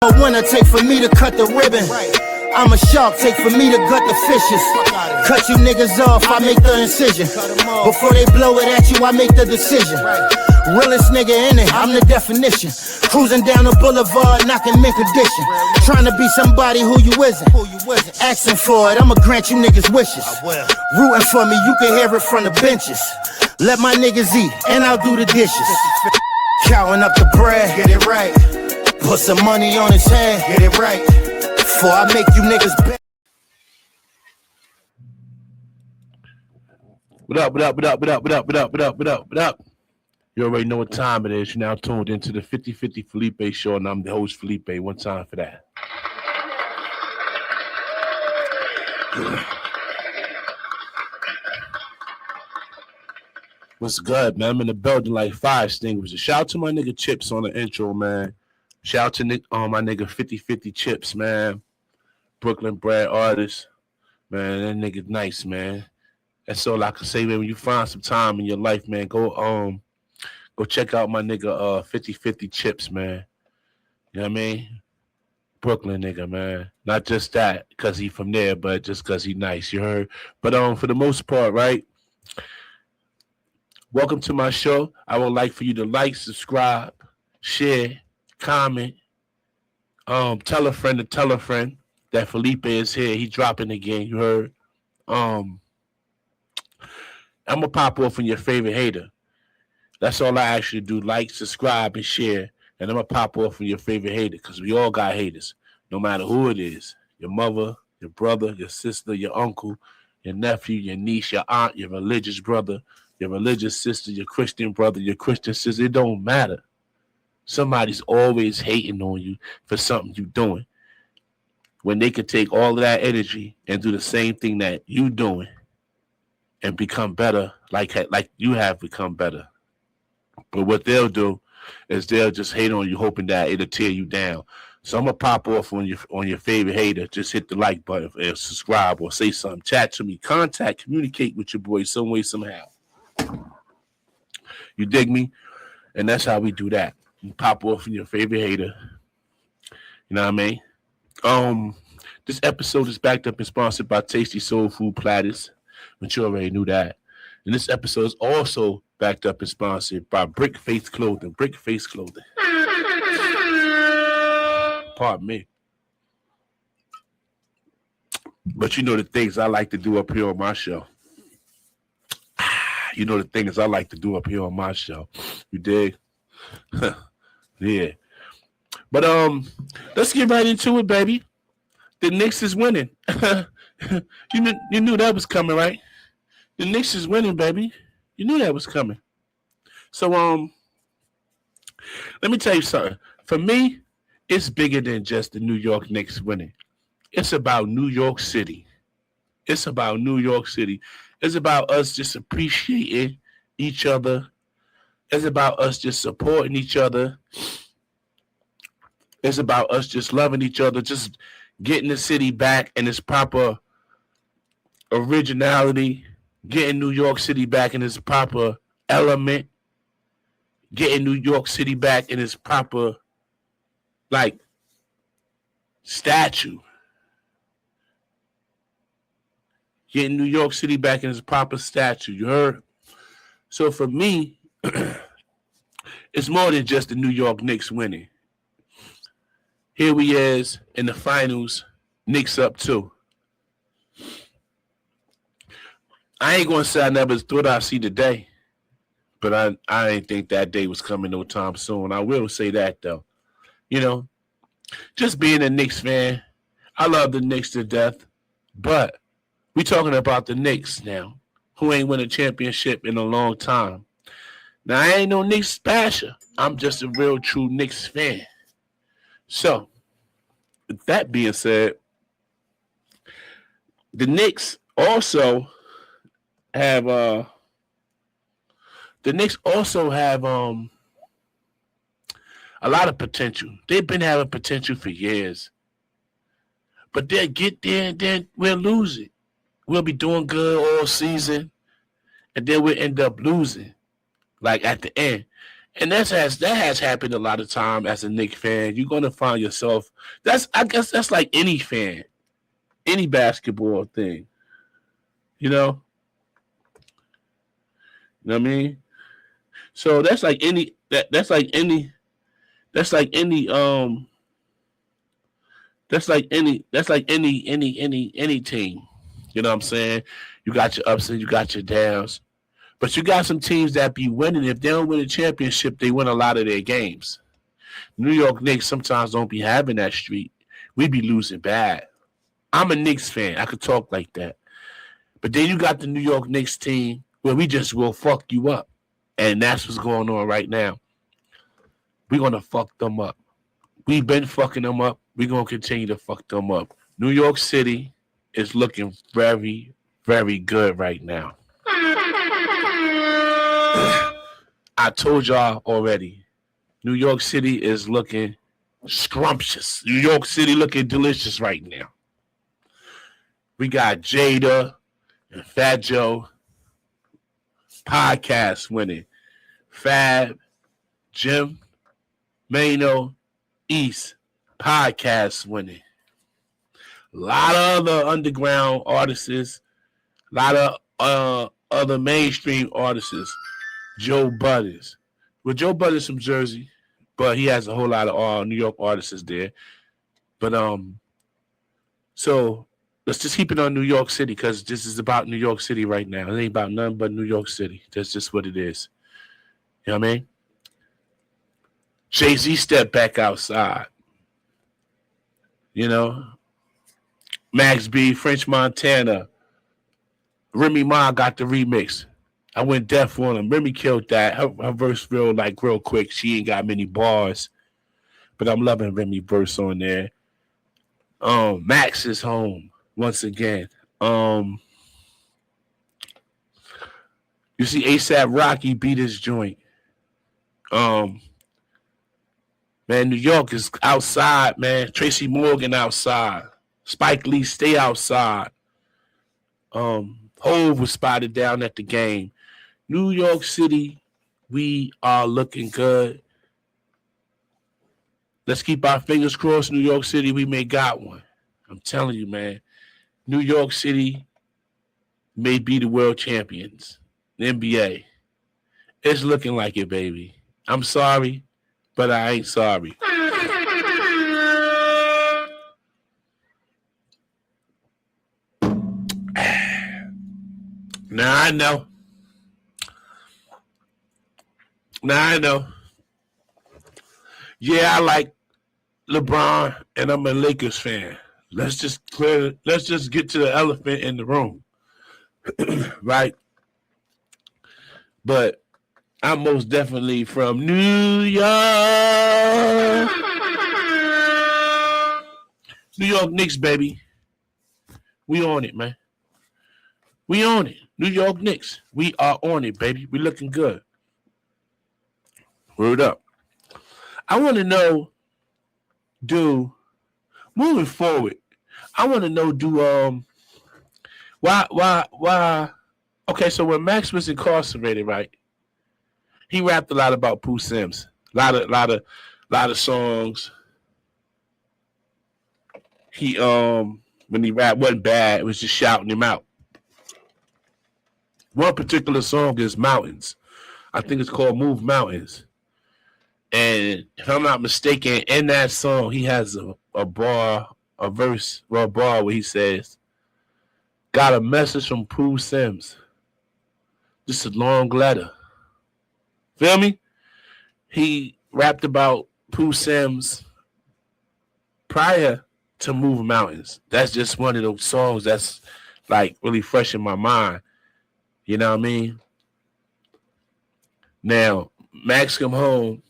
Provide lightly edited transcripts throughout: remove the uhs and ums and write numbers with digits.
A winner take for me to cut the ribbon. I'm a shark, take for me to gut the fishes. Cut you niggas off, I make the incision. Before they blow it at you, I make the decision. Realest nigga in it, I'm the definition. Cruising down the boulevard, knocking mint condition. Trying to be somebody who you isn't. Asking for it, I'ma grant you niggas wishes. Rooting for me, you can hear it from the benches. Let my niggas eat, and I'll do the dishes. Counting up the bread, get it right. Put some money on his head, get it right. Before I make you niggas bet. What up, what up, what up, what up, what up, what up, what up, what up, what up? You already know what time it is. You're now tuned into the 50-50 Felipe Show, and I'm the host, Felipe. One time for that. What's good, man? I'm in the building like fire extinguisher. Shout out to my nigga Chips on the intro, man. Shout out to my nigga 50-50 Chips, man. Brooklyn bred artist. Man, that nigga nice, man. That's all I can say, man. When you find some time in your life, man, go check out my nigga 50-50 Chips, man. You know what I mean? Brooklyn nigga, man. Not just that, because he from there, but just because he nice, you heard? But for the most part, right? Welcome to my show. I would like for you to like, subscribe, share, comment, tell a friend to tell a friend that Felipe is here. He dropping again, you heard? I'm going to pop off on your favorite hater. That's all I ask you to do. Like, subscribe, and share. And I'm going to pop off on your favorite hater because we all got haters, no matter who it is. Your mother, your brother, your sister, your uncle, your nephew, your niece, your aunt, your religious brother, your religious sister, your Christian brother, your Christian sister. It don't matter. Somebody's always hating on you for something you're doing when they could take all of that energy and do the same thing that you doing and become better like you have become better. But what they'll do is they'll just hate on you, hoping that it'll tear you down. So I'm gonna pop off on your favorite hater. Just hit the like button or subscribe or say something. Chat to me, contact, communicate with your boy some way, somehow. You dig me? And that's how we do that. You pop off on your favorite hater. You know what I mean? This episode is backed up and sponsored by Tasty Soul Food Platters, but you already knew that. And this episode is also backed up and sponsored by Brick Face Clothing. Brick Face Clothing. Pardon me. But you know the things I like to do up here on my show. You know the things I like to do up here on my show. You dig? Yeah. But let's get right into it, baby. The Knicks is winning. You knew that was coming, right? The Knicks is winning, baby. You knew that was coming. So let me tell you something. For me, it's bigger than just the New York Knicks winning. It's about New York City. It's about New York City. It's about us just appreciating each other. It's about us just supporting each other. It's about us just loving each other, just getting the city back in its proper originality, getting New York City back in its proper element, getting New York City back in its proper, like, statue. Getting New York City back in its proper statue, you heard? So for me, it's more than just the New York Knicks winning. Here we is in the finals, Knicks up 2. I ain't going to say I never thought I'd see the day, but I didn't think that day was coming no time soon. I will say that, though. You know, just being a Knicks fan, I love the Knicks to death, but we talking about the Knicks now, who ain't won a championship in a long time. Now, I ain't no Knicks basher. I'm just a real, true Knicks fan. So, with that being said, the Knicks also have a lot of potential. They've been having potential for years. But they'll get there and then we'll lose it. We'll be doing good all season, and then we'll end up losing, like at the end. And that has happened a lot of time as a Knicks fan. You're gonna find yourself. I guess that's like any fan, any basketball thing. You know, you know what I mean? So that's like any that's like any that's like any that's like any team. You know what I'm saying? You got your ups and you got your downs. But you got some teams that be winning. If they don't win a championship, they win a lot of their games. New York Knicks sometimes don't be having that streak. We be losing bad. I'm a Knicks fan. I could talk like that. But then you got the New York Knicks team where we just will fuck you up. And that's what's going on right now. We're going to fuck them up. We've been fucking them up. We're going to continue to fuck them up. New York City is looking very, very good right now. I told y'all already. New York City is looking scrumptious. New York City looking delicious right now. We got Jada and Fat Joe podcast winning. Fab, Jim, Mano, East podcast winning. A lot of other underground artists, a lot of other mainstream artists. Joe Butters. Well, Joe Butters from Jersey, but he has a whole lot of New York artists there. But so let's just keep it on New York City because this is about New York City right now. It ain't about nothing but New York City. That's just what it is. You know what I mean? Jay-Z stepped back outside. You know? Max B, French Montana. Remy Ma got the remix. I went deaf on him. Remy killed that. Her verse real quick. She ain't got many bars. But I'm loving Remy verse on there. Max is home once again. You see ASAP Rocky beat his joint. Man, New York is outside, man. Tracy Morgan outside. Spike Lee stay outside. Hove was spotted down at the game. New York City, we are looking good. Let's keep our fingers crossed. New York City, we may got one. I'm telling you, man. New York City may be the world champions. The NBA. It's looking like it, baby. I'm sorry, but I ain't sorry. Now I know. Yeah, I like LeBron, and I'm a Lakers fan. Let's just get to the elephant in the room. Right? But I'm most definitely from New York. New York Knicks, baby. We on it, man. We on it. New York Knicks. We are on it, baby. We looking good. Word up. I want to know, moving forward, I want to know, why, okay, so when Max was incarcerated, right, he rapped a lot about Pooh Sims. A lot of songs. He, when he rapped wasn't bad, it was just shouting him out. One particular song is Mountains. I think it's called Move Mountains. And if I'm not mistaken, in that song, he has a verse where he says, got a message from Pooh Sims. Just a long letter. Feel me? He rapped about Pooh Sims prior to Move Mountains. That's just one of those songs that's like really fresh in my mind. You know what I mean? Now, Max come home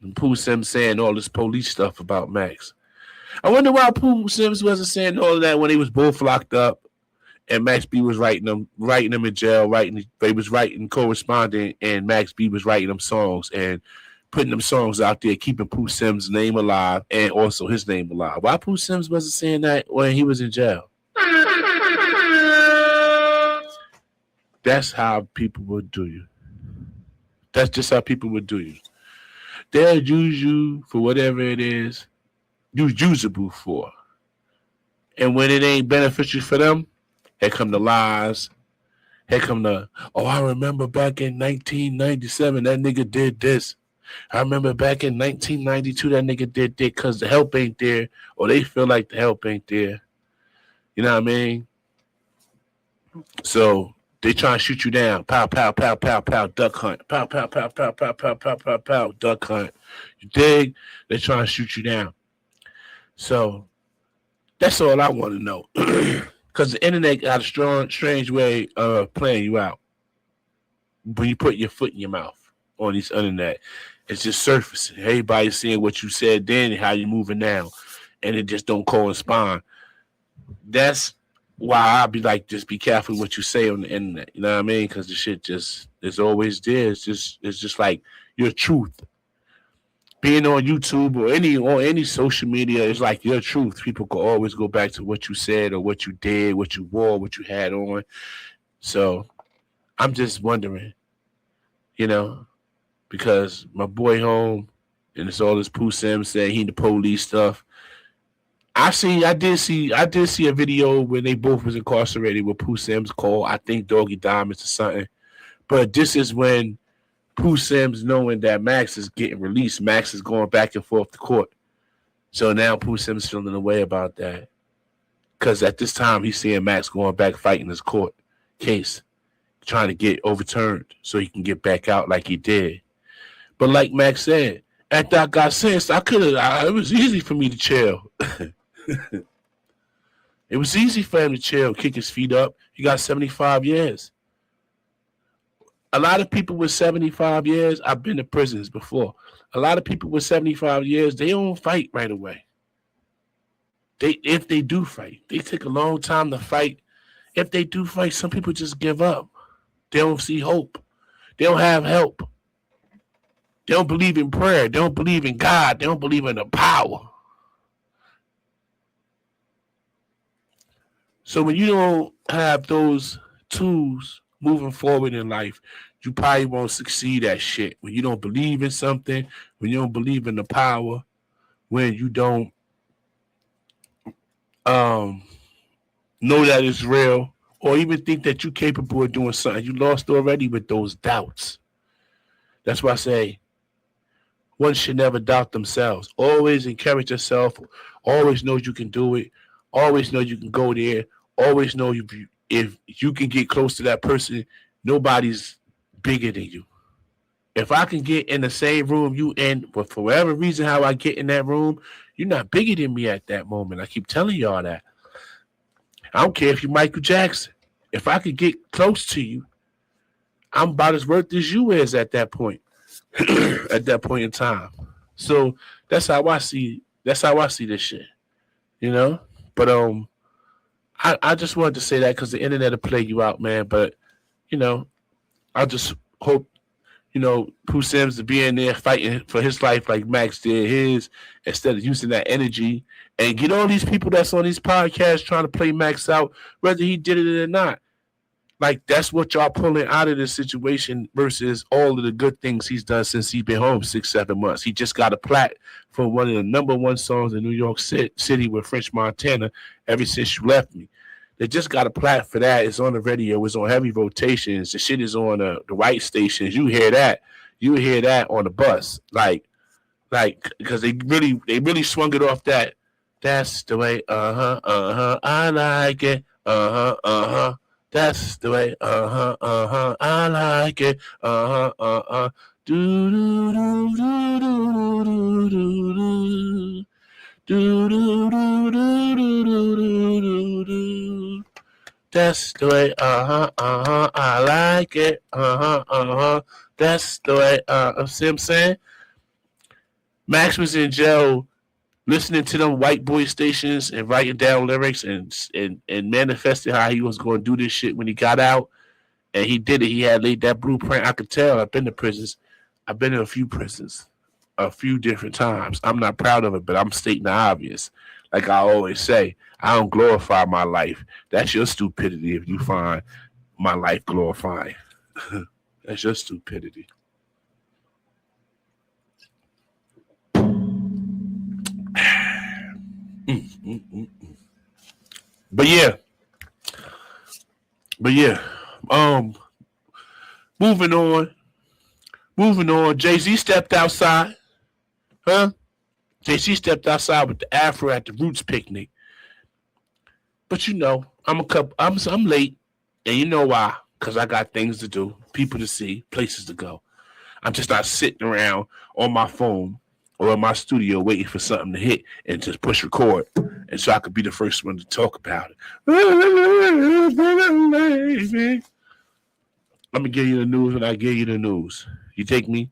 and Pooh Sims saying all this police stuff about Max. I wonder why Pooh Sims wasn't saying all of that when they was both locked up and Max B was writing them in jail, they was writing, corresponding, and Max B was writing them songs and putting them songs out there, keeping Pooh Sims' name alive and also his name alive. Why Pooh Sims wasn't saying that when he was in jail? That's how people would do you. That's just how people would do you. They'll use you for whatever it is you're usable for. And when it ain't beneficial for them, here come the lies. Here come I remember back in 1997, that nigga did this. I remember back in 1992, that nigga did that because the help ain't there, or they feel like the help ain't there. You know what I mean? So they try to shoot you down. Pow, pow, pow, pow, pow, duck hunt. Pow, pow, pow, pow, pow, pow, pow, pow, pow, duck hunt. You dig? They trying to shoot you down. So that's all I want to know. Because the internet got a strange way of playing you out. When you put your foot in your mouth on this internet, it's just surfacing. Everybody's seeing what you said then and how you're moving now. And it just don't correspond. That's why I'll be like, just be careful what you say on the internet. You know what I mean? Because the shit just is always there. It's just like your truth. Being on YouTube or any social media is like your truth. People can always go back to what you said or what you did, what you wore, what you had on. So I'm just wondering, because my boy home and it's all this Pooh Sims saying he the police stuff. I did see a video when they both was incarcerated with Pooh Sims called, I think, Doggy Diamonds or something. But this is when Pooh Sims knowing that Max is getting released. Max is going back and forth to court. So now Pooh Sims feeling a way about that. Because at this time, he's seeing Max going back fighting his court case, trying to get overturned so he can get back out like he did. But like Max said, after I got sentenced, it was easy for me to chill. It was easy for him to chill, kick his feet up. He got 75 years. A lot of people with 75 years, I've been to prisons before. A lot of people with 75 years, they don't fight right away. If they do fight, they take a long time to fight. If they do fight, some people just give up. They don't see hope. They don't have help. They don't believe in prayer. They don't believe in God. They don't believe in the power. So when you don't have those tools moving forward in life, you probably won't succeed at shit. When you don't believe in something, when you don't believe in the power, when you don't know that it's real, or even think that you're capable of doing something, you lost already with those doubts. That's why I say one should never doubt themselves. Always encourage yourself. Always know you can do it. Always know you can go there. Always know if you can get close to that person, nobody's bigger than you. If I can get in the same room you in, but for whatever reason how I get in that room, you're not bigger than me at that moment. I keep telling y'all that. I don't care if you're Michael Jackson. If I could get close to you, I'm about as worth as you is at that point. At that point in time. So that's how I see this shit. But I just wanted to say that because the internet will play you out, man. But I just hope Pooh Sims to be in there fighting for his life like Max did his, instead of using that energy and get all these people that's on these podcasts trying to play Max out, whether he did it or not. Like, that's what y'all pulling out of this situation versus all of the good things he's done since he's been home 6-7 months. He just got a plaque for one of the number one songs in New York City with French Montana, Ever Since You Left Me. They just got a plaque for that. It's on the radio. It's on heavy rotations. The shit is on the right stations. You hear that. You hear that on the bus. Like, because they really swung it off that. That's the way, I like it. That's the way, I like it. Do do do do do do do do do do do do do. That's the way, I like it. That's the way, see what I'm saying? Max was in jail listening to them white boy stations and writing down lyrics and manifesting how he was going to do this shit when he got out. And he did it. He had laid that blueprint. I could tell. I've been to prisons. I've been in a few prisons a few different times. I'm not proud of it, but I'm stating the obvious. Like I always say, I don't glorify my life. That's your stupidity if you find my life glorifying. That's your stupidity. But yeah. Moving on. Jay-Z stepped outside. Huh? Jay-Z stepped outside with the afro at the Roots picnic. But you know, I'm late. And you know why? Because I got things to do, people to see, places to go. I'm just not sitting around on my phone or in my studio waiting for something to hit and just push record. And so I could be the first one to talk about it. I'm going to give you the news when I give you the news. You take me?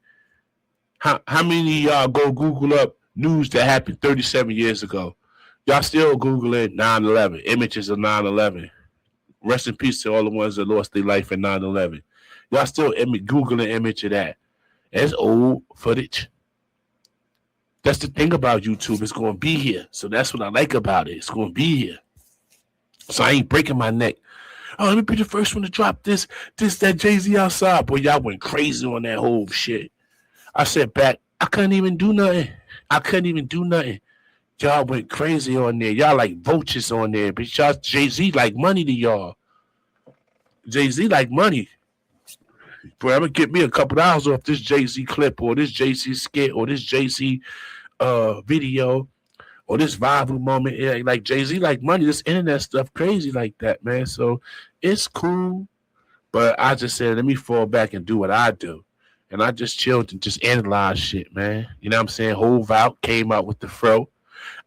How many of y'all go Google up news that happened 37 years ago? Y'all still Googling 9/11, images of 9/11. Rest in peace to all the ones that lost their life in 9/11. Y'all still Googling image of that. It's old footage. That's the thing about YouTube. It's going to be here. So that's what I like about it. It's going to be here. So I ain't breaking my neck. Oh, let me be the first one to drop that Jay-Z outside. Boy, y'all went crazy on that whole shit. I said back, I couldn't even do nothing. Y'all went crazy on there. Y'all like vultures on there. But y'all, Jay-Z like money to y'all. Jay-Z like money. Boy, I'm going to get me a couple hours off this Jay-Z clip or this Jay-Z skit or this Jay-Z video or this viral moment. Yeah, like Jay-Z like money. This internet stuff crazy like that, man. So it's cool. But I just said, let me fall back and do what I do. And I just chilled and just analyzed shit, man. You know what I'm saying? Hove out, came out with the fro.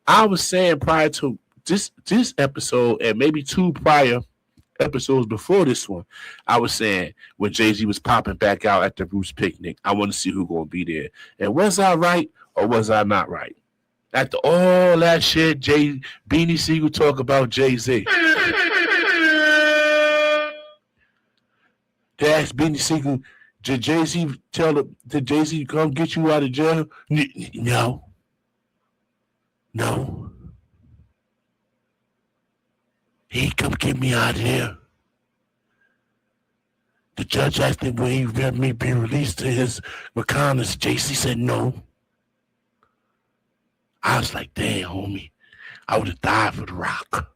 I was saying prior to this episode and maybe two prior episodes before this one, I was saying when Jay-Z was popping back out at the Roots picnic, I want to see who's going to be there. And was I right or was I not right? After all that shit, Beanie Siegel talk about Jay-Z. They asked Beanie Siegel, did Jay-Z did Jay-Z come get you out of jail? No. He come get me out of here. The judge asked him, will he let me be released to his McConnell's? Jay-Z said no. I was like, damn, homie. I would have died for the rock.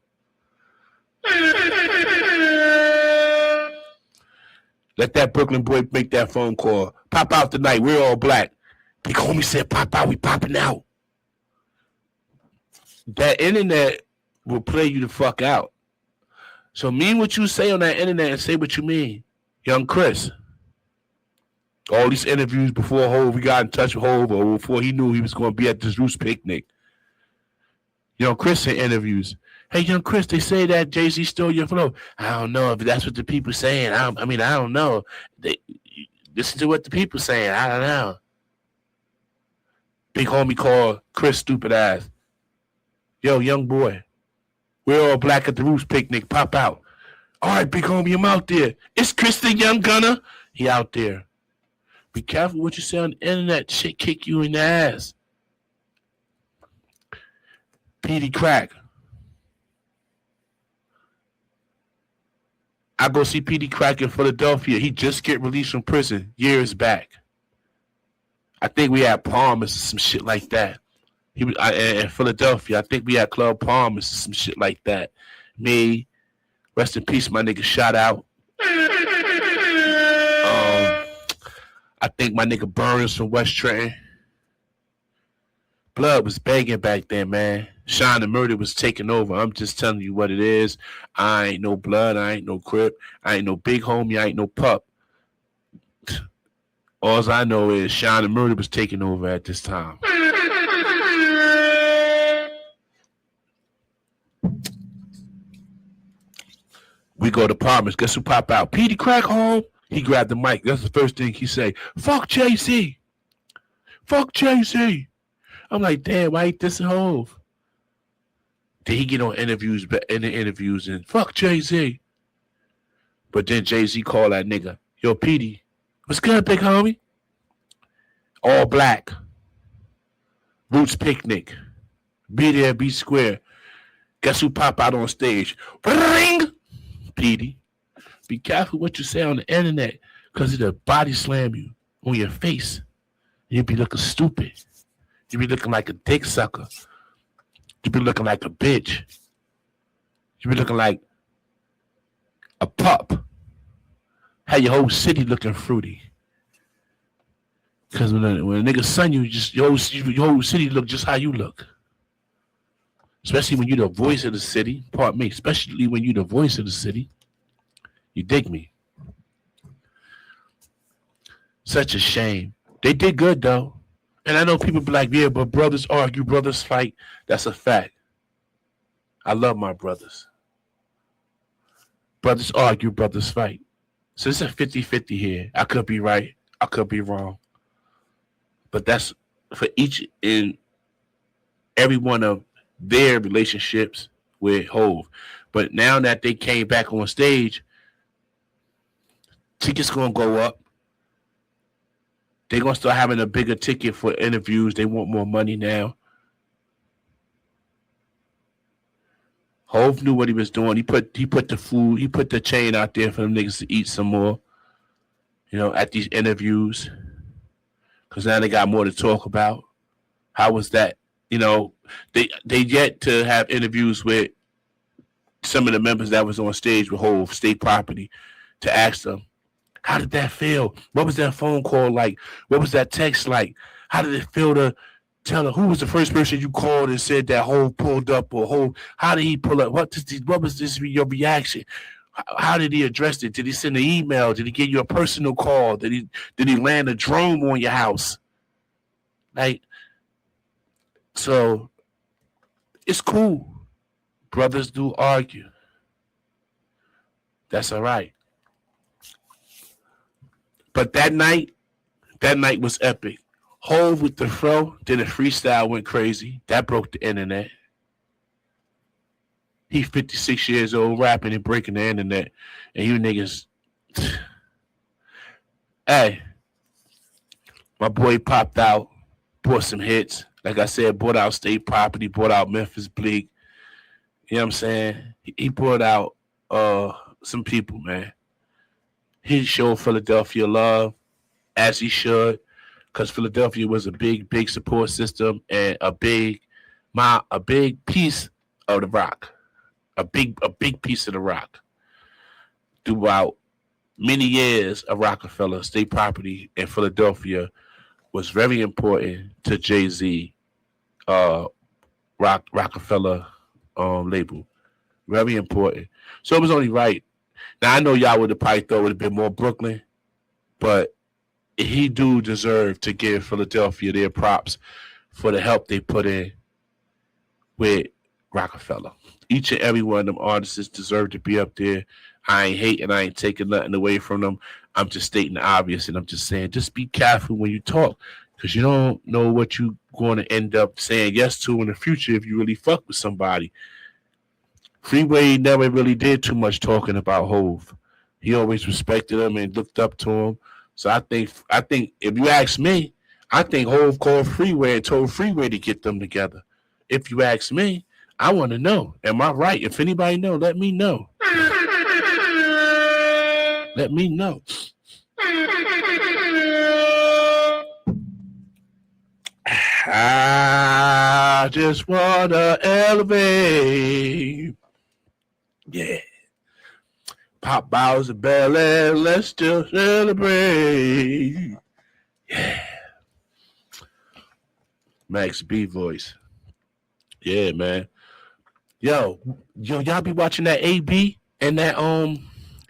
Let that Brooklyn boy make that phone call. Pop out tonight. We're all black. Big homie said, pop out. We popping out. That internet will play you the fuck out. So mean what you say on that internet and say what you mean. Young Chris. All these interviews before Hove, we got in touch with Hove or before he knew he was going to be at this Roots picnic. Young Chris in interviews. Hey, Young Chris, they say that Jay-Z stole your flow. I don't know if that's what the people saying. I don't know. Listen to what the people saying. I don't know. Big homie called Chris stupid ass. Yo, young boy. We're all black at the Roots picnic. Pop out. All right, big homie, I'm out there. It's Chris the Young Gunner. He out there. Be careful what you say on the internet. Shit kick you in the ass. Petey Crack. I go see Petey Crack in Philadelphia. He just get released from prison years back. I think we had Palmer's or some shit like that. He was in Philadelphia. I think we had Club Palmer's or some shit like that. Me, rest in peace, my nigga. Shout out. I think my nigga Burns from West Trenton. Blood was begging back then, man. Shine the Murder was taking over. I'm just telling you what it is. I ain't no Blood. I ain't no Crip. I ain't no big homie. I ain't no pup. All I know is Shine the Murder was taking over at this time. We go to Palmer's. Guess who pop out? Petey Crack home. He grabbed the mic. That's the first thing he say. Fuck Jay-Z. Fuck Jay-Z. I'm like, damn, why ain't this a Hove? Then he get on interviews and fuck Jay-Z. But then Jay-Z call that nigga. Yo, Petey, what's good, big homie? All black. Roots picnic. Be there, be square. Guess who pop out on stage? Ring! Petey. Be careful what you say on the internet, because it'll body slam you on your face. You'll be looking stupid. You'll be looking like a dick sucker. You be looking like a bitch. You be looking like a pup. Have your whole city looking fruity. Because when a nigga son you, just your whole city look just how you look. Especially when you're the voice of the city. Pardon me. Especially when you're the voice of the city. You dig me? Such a shame. They did good though. And I know people be like, yeah, but brothers argue, brothers fight. That's a fact. I love my brothers. Brothers argue, brothers fight. So it's a 50-50 here. I could be right. I could be wrong. But that's for each and every one of their relationships with Hove. But now that they came back on stage, tickets going to go up. They're going to start having a bigger ticket for interviews. They want more money now. Hove knew what he was doing. He put the food, he put the chain out there for them niggas to eat some more, at these interviews. Because now they got more to talk about. How was that? They yet to have interviews with some of the members that was on stage with Hove, State Property, to ask them, how did that feel? What was that phone call like? What was that text like? How did it feel to tell her who was the first person you called and said that Hove pulled up, or Hove? How did he pull up? What was this your reaction? How did he address it? Did he send an email? Did he give you a personal call? Did he land a drone on your house? So it's cool. Brothers do argue. That's all right. But that night was epic. Hove with the fro, did a freestyle, went crazy. That broke the internet. He 56 years old, rapping and breaking the internet. And you niggas. Hey, my boy popped out, bought some hits. Like I said, bought out State Property, bought out Memphis Bleak. You know what I'm saying? He brought out some people, man. He showed Philadelphia love, as he should, because Philadelphia was a big support system and a big piece of the rock, a big piece of the rock throughout many years of Rockefeller. State Property in Philadelphia was very important to Jay-Z, Rockefeller label, very important. So it was only right. Now, I know y'all would have probably thought it would have been more Brooklyn, but he do deserve to give Philadelphia their props for the help they put in with Rockefeller. Each and every one of them artists deserve to be up there. I ain't hating. I ain't taking nothing away from them. I'm just stating the obvious, and I'm just saying, just be careful when you talk, because you don't know what you're going to end up saying yes to in the future if you really fuck with somebody. Freeway never really did too much talking about Hove. He always respected him and looked up to him. So I think if you ask me, I think Hove called Freeway and told Freeway to get them together. If you ask me, I want to know. Am I right? If anybody know, let me know. Let me know. I just want to elevate. Yeah. Pop bottles of Bel Air, let's still celebrate. Yeah. Max B voice. Yeah, man. Yo, y'all be watching that AB and that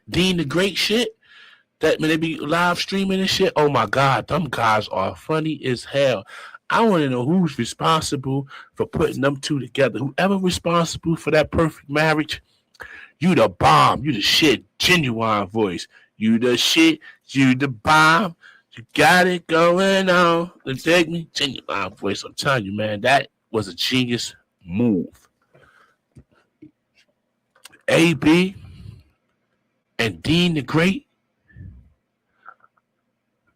Dean the Great shit? That when they be live streaming and shit? Oh my God, them guys are funny as hell. I want to know who's responsible for putting them two together. Whoever responsible for that perfect marriage, you the bomb. You the shit. Genuine voice. You the shit. You the bomb. You got it going on. You take me. Genuine voice. I'm telling you, man, that was a genius move. AB and Dean the Great.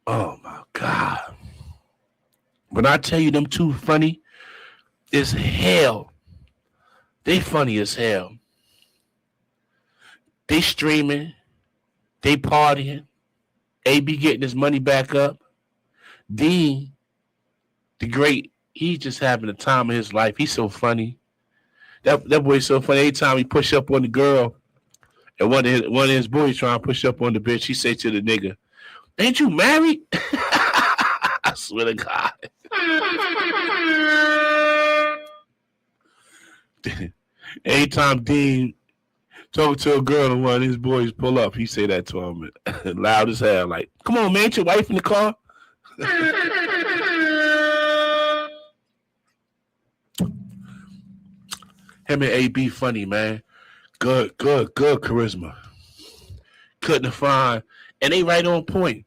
Oh my God. When I tell you them two funny as hell, they funny as hell. They streaming, they partying, AB getting his money back up. Dean, the Great, he's just having the time of his life. He's so funny. That boy's so funny. Every time he push up on the girl, and one of his boys trying to push up on the bitch, he say to the nigga, "Ain't you married?" I swear to God. Anytime Dean talking to a girl and one of his boys pull up, he say that to him loud as hell, like, "Come on, man, ain't your wife in the car?" Him and AB funny, man. Good charisma. Couldn't find, and they right on point.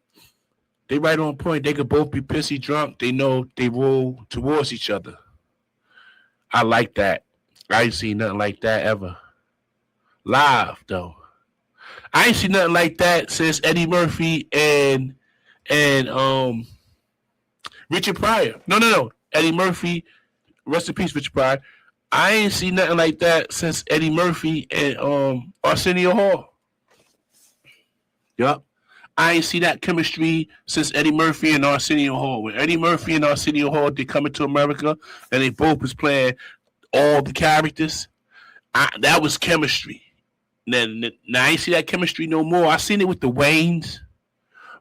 They right on point. They could both be pissy drunk. They know they roll towards each other. I like that. I ain't seen nothing like that ever. Live though. I ain't seen nothing like that since Eddie Murphy and Richard Pryor. No. Eddie Murphy, rest in peace, Richard Pryor. I ain't seen nothing like that since Eddie Murphy and Arsenio Hall. Yup. I ain't see that chemistry since Eddie Murphy and Arsenio Hall. When Eddie Murphy and Arsenio Hall did Coming to America and they both was playing all the characters, that was chemistry. Now I ain't see that chemistry no more. I seen it with the Waynes,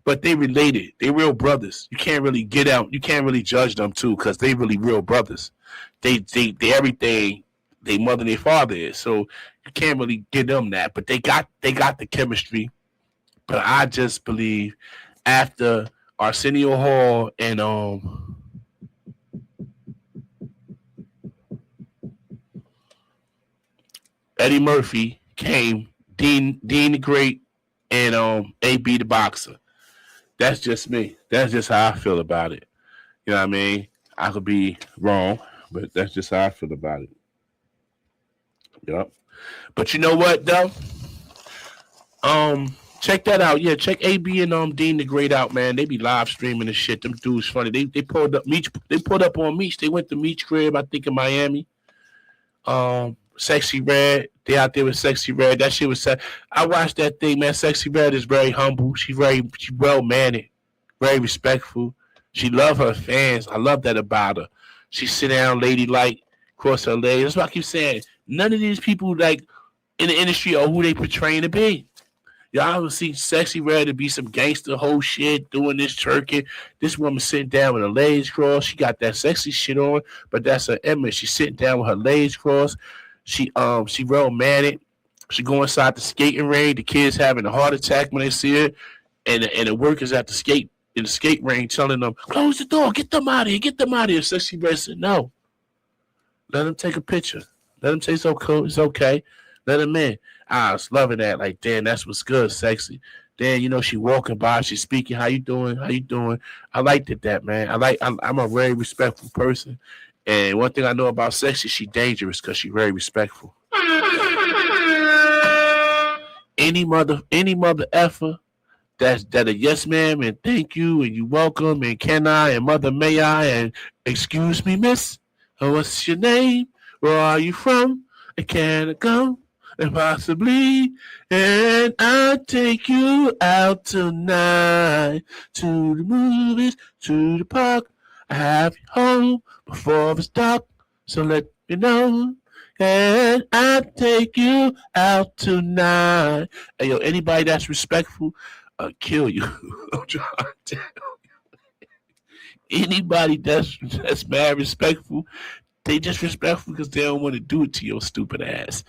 but they related. They real brothers. You can't really get out. You can't really judge them too because they really real brothers. They everything they mother and their father is. So you can't really give them that. But they got the chemistry. But I just believe after Arsenio Hall and Eddie Murphy came Dean the Great and AB the Boxer. That's just me. That's just how I feel about it. You know what I mean? I could be wrong, but that's just how I feel about it. Yep. But you know what though? Check that out. Yeah, check AB and Dean the Great out, man. They be live streaming and shit. Them dudes funny. They pulled up Meech. They pulled up on Meech. They went to Meech crib, I think in Miami. Sexy Red. They out there with Sexy Red. That shit was sad. I watched that thing, man. Sexy Red is very humble. She well mannered, very respectful. She love her fans. I love that about her. She sit down, ladylike, cross her legs. That's what I keep saying. None of these people like in the industry are who they portraying to be. Y'all will see Sexy Red to be some gangster whole shit, doing this twerking. This woman sitting down with her legs crossed. She got that sexy shit on, but that's her image. She's sitting down with her legs crossed. She romantic. She go inside the skating ring. The kids having a heart attack when they see her, and the workers at the skate ring telling them, "Close the door, get them out of here, get them out of here." Sexy Red said, "No, let them take a picture. Let them say it's okay. Let them in." I was loving that. Like, damn, that's what's good, Sexy. Then, she walking by, she's speaking. How you doing? How you doing? I liked that, man. I'm a very respectful person. And one thing I know about Sexy, she dangerous because she's very respectful. Any mother effer that a yes ma'am and thank you and you welcome and can I and mother may I and excuse me, miss. What's your name? Where are you from? And can I come? And possibly, and I'll take you out tonight to the movies, to the park. I have you home before it's dark, so let me know. And I'll take you out tonight. Hey, yo, anybody that's respectful, I'll kill you. I'm trying to tell you. Anybody that's mad respectful, they just respectful because they don't want to do it to your stupid ass.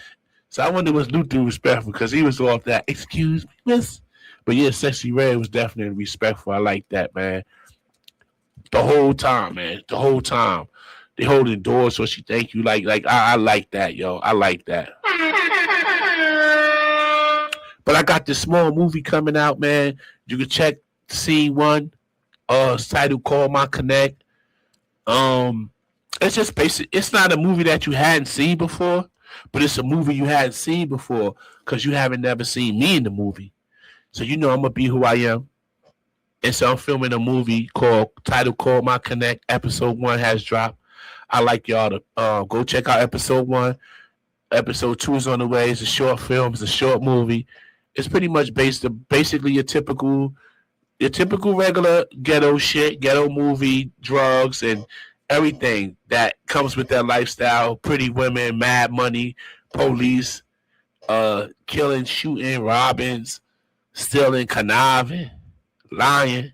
So I wonder was Luther respectful because he was off that, excuse me, miss. But yeah, Sexy Red was definitely respectful. I like that, man. The whole time, man. The whole time. They holding doors so she thank you. Like I like that, yo. I like that. But I got this small movie coming out, man. You can check scene 1. It's titled Call My Connect. It's just basic. It's not a movie that you hadn't seen before. But it's a movie you hadn't seen before because you haven't never seen me in the movie. So I'm going to be who I am. And so I'm filming a movie titled Call My Connect. Episode 1 has dropped. I like y'all to go check out episode 1. Episode 2 is on the way. It's a short film. It's a short movie. It's pretty much basically your typical regular ghetto shit, ghetto movie, drugs, and everything that comes with that lifestyle. Pretty women, mad money, police, killing, shooting, robbing, stealing, conniving, lying,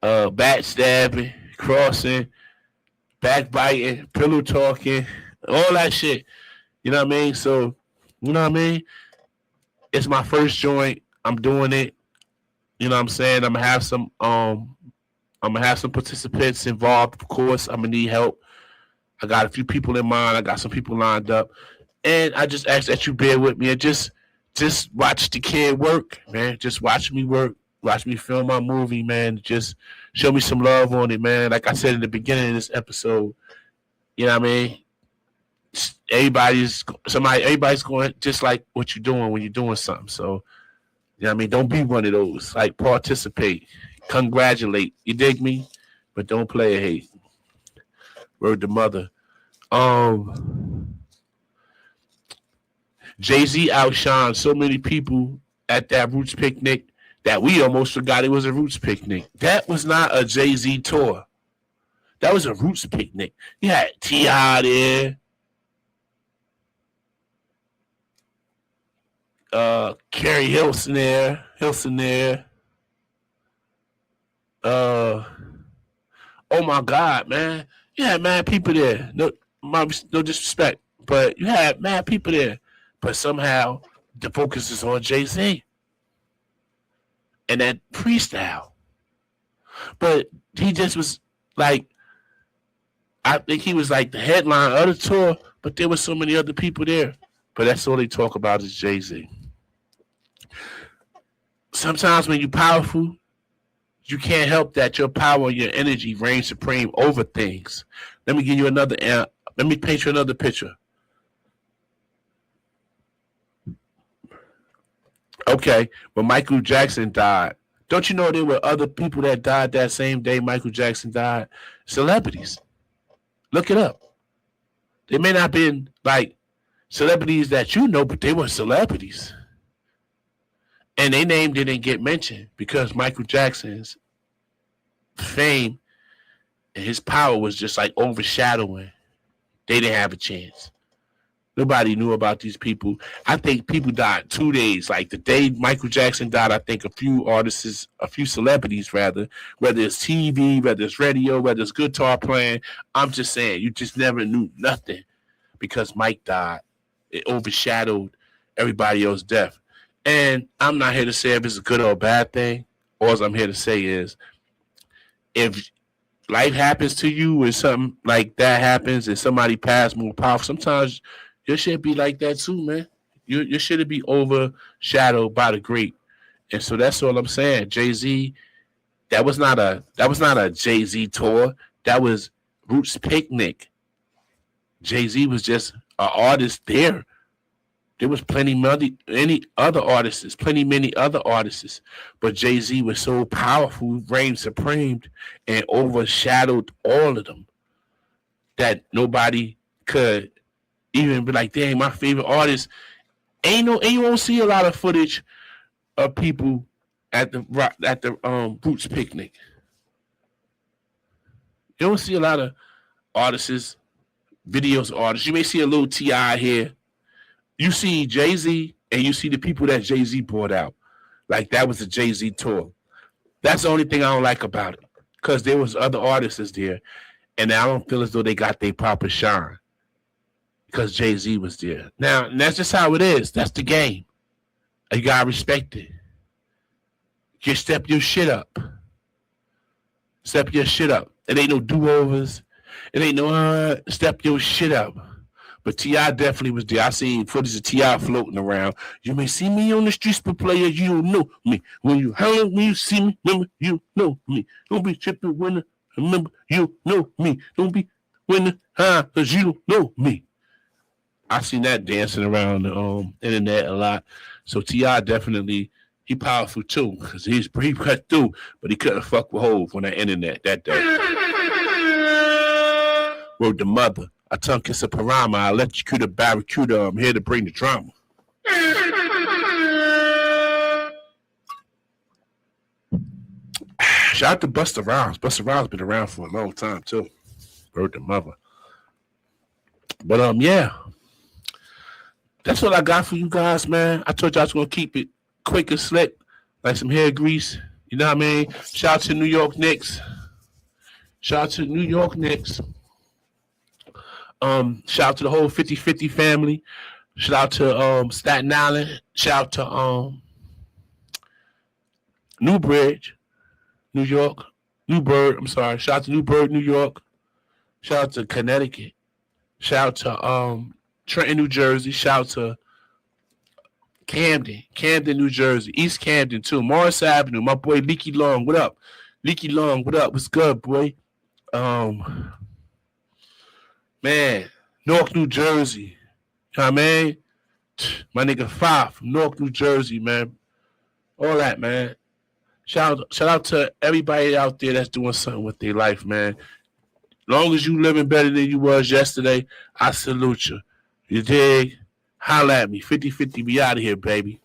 backstabbing, crossing, backbiting, pillow talking, all that shit. You know what I mean? So, you know what I mean? It's my first joint. I'm doing it. You know what I'm saying? I'm gonna have some participants involved, of course. I'm gonna need help. I got a few people in mind. I got some people lined up. And I just ask that you bear with me and just watch the kid work, man. Just watch me work. Watch me film my movie, man. Just show me some love on it, man. Like I said in the beginning of this episode, you know what I mean? Everybody's going just like what you're doing when you're doing something. So, you know what I mean? Don't be one of those. Like, participate. Congratulate. You dig me? But don't play a hate. Word to mother. Jay-Z outshined so many people at that Roots picnic that we almost forgot it was a Roots picnic. That was not a Jay-Z tour. That was a Roots picnic. You had T.I. there. Carrie Hilson there. Oh my God, man. You had mad people there. No disrespect, but you had mad people there. But somehow the focus is on Jay-Z and that freestyle. But he just was like, I think he was like the headline of the tour, but there were so many other people there. But that's all they talk about is Jay-Z. Sometimes when you're powerful, you can't help that your power and your energy reign supreme over things. Let me give you let me paint you another picture. Okay, when Michael Jackson died, don't you know there were other people that died that same day Michael Jackson died? Celebrities. Look it up. They may not have been like celebrities that you know, but they were celebrities. And their name didn't get mentioned because Michael Jackson's fame and his power was just like overshadowing. They didn't have a chance. Nobody knew about these people. I think people died 2 days. Like the day Michael Jackson died, I think a few celebrities rather, whether it's TV, whether it's radio, whether it's guitar playing. I'm just saying, you just never knew nothing because Mike died. It overshadowed everybody else's death. And I'm not here to say if it's a good or a bad thing. All I'm here to say is if life happens to you and something like that happens and somebody passed more powerful, sometimes your shit be like that too, man. Your shit be overshadowed by the great. And so that's all I'm saying. Jay-Z, that was not a Jay-Z tour. That was Roots Picnic. Jay-Z was just an artist there. There was many other artists, but Jay-Z was so powerful, reigned supreme, and overshadowed all of them that nobody could even be like, dang, my favorite artist. And you won't see a lot of footage of people at the Roots Picnic. You don't see a lot of artists, videos of artists. You may see a little T.I. here. You see Jay-Z and you see the people that Jay-Z brought out. Like that was a Jay-Z tour. That's the only thing I don't like about it. Because there was other artists there. And I don't feel as though they got their proper shine. Because Jay-Z was there. Now, and that's just how it is. That's the game. You got to respect it. You step your shit up. Step your shit up. It ain't no do-overs. It ain't no step your shit up. But T.I. definitely was there. I seen footage of T.I. floating around. You may see me on the streets, but player, you don't know me. When you see me, remember, you know me. Don't be tripping when remember, you know me. Don't be when because you don't know me. I seen that dancing around the internet a lot. So T.I. definitely, he powerful too, because he cut through, but he couldn't fuck with Hov on that internet that day. Word to mother. I tongue kiss a parama. I electrocute a barracuda. I'm here to bring the drama. Shout out to Busta Rhymes. Busta Rhymes been around for a long time too. Bird the mother. But yeah. That's what I got for you guys, man. I told you I was gonna keep it quick and slick, like some hair grease. You know what I mean? Shout out to New York Knicks. Shout out to New York Knicks. Shout out to the whole 50-50 family. Shout out to Staten Island. Shout out to Newbridge, New York. Newburgh, I'm sorry. Shout out to Newburgh, New York. Shout out to Connecticut. Shout out to Trenton, New Jersey. Shout out to Camden, New Jersey. East Camden, too. Morris Avenue. My boy Leaky Long. What up? Leaky Long, what up? What's good, boy? Man, Newark, New Jersey. You know what I mean? My nigga Five from Newark, New Jersey, man. All that, man. Shout out to everybody out there that's doing something with their life, man. Long as you living better than you was yesterday, I salute you. You dig? Holla at me. 50-50, be out of here, baby.